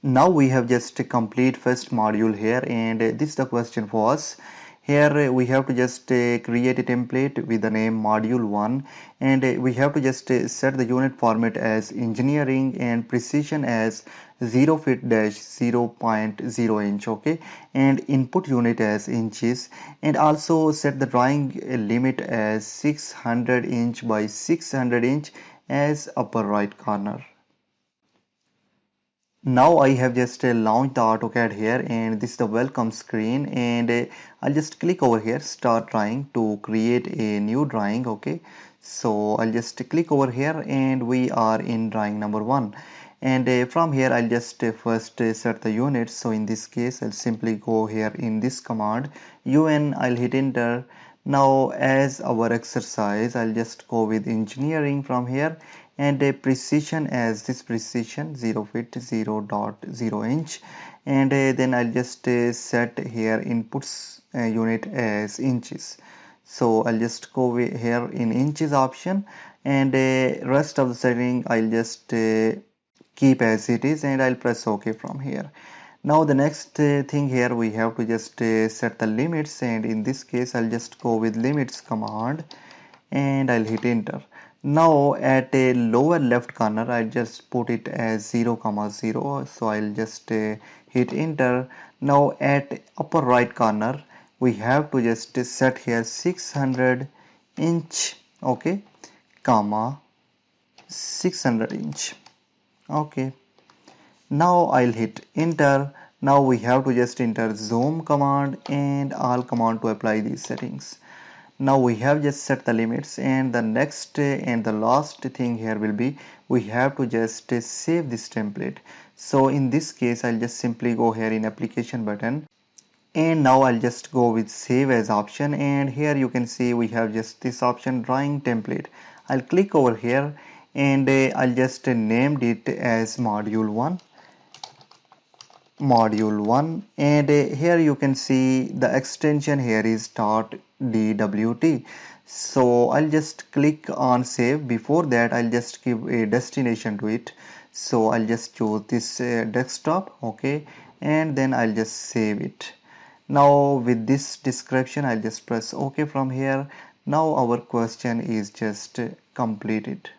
Now we have just complete first module here, and this is the question for us. Here we have to just create a template with the name module 1, and we have to just set the unit format as engineering and precision as 0 feet dash 0.0 inch, okay, and input unit as inches, and also set the drawing limit as 600 inch by 600 inch as upper right corner. Now I have just launched the AutoCAD here, and this is the welcome screen, and I'll just click over here start drawing to create a new drawing. Okay, so I'll just click over here and we are in drawing number 1, and from here I'll just first set the units. So in this case I'll simply go here in this command UN, I'll hit enter. Now as our exercise I'll just go with engineering from here, and a precision as this precision 0 feet 0.0 inch, and then I'll just set here inputs unit as inches. So I'll just go here in inches option, and rest of the setting I'll just keep as it is, and I'll press OK from here. Now the next thing here we have to just set the limits, and in this case I'll just go with limits command and I'll hit enter. Now at a lower left corner I'll just put it as 0, 0, so I'll just hit enter. Now at upper right corner we have to just set here 600 inch, okay, comma 600 inch, okay. Now I'll hit enter. Now we have to just enter zoom command and all command to apply these settings. Now we have just set the limits, and the next and the last thing here will be we have to just save this template. So in this case I'll just simply go here in application button, and now I'll just go with save as option, and here you can see we have just this option drawing template. I'll click over here, and I'll just named it as module 1, and here you can see the extension here is .dwt. So I'll just click on save. Before that I'll just give a destination to it, so I'll just choose this desktop, okay, and then I'll just save it. Now with this description I'll just press OK from here. Now our question is just completed.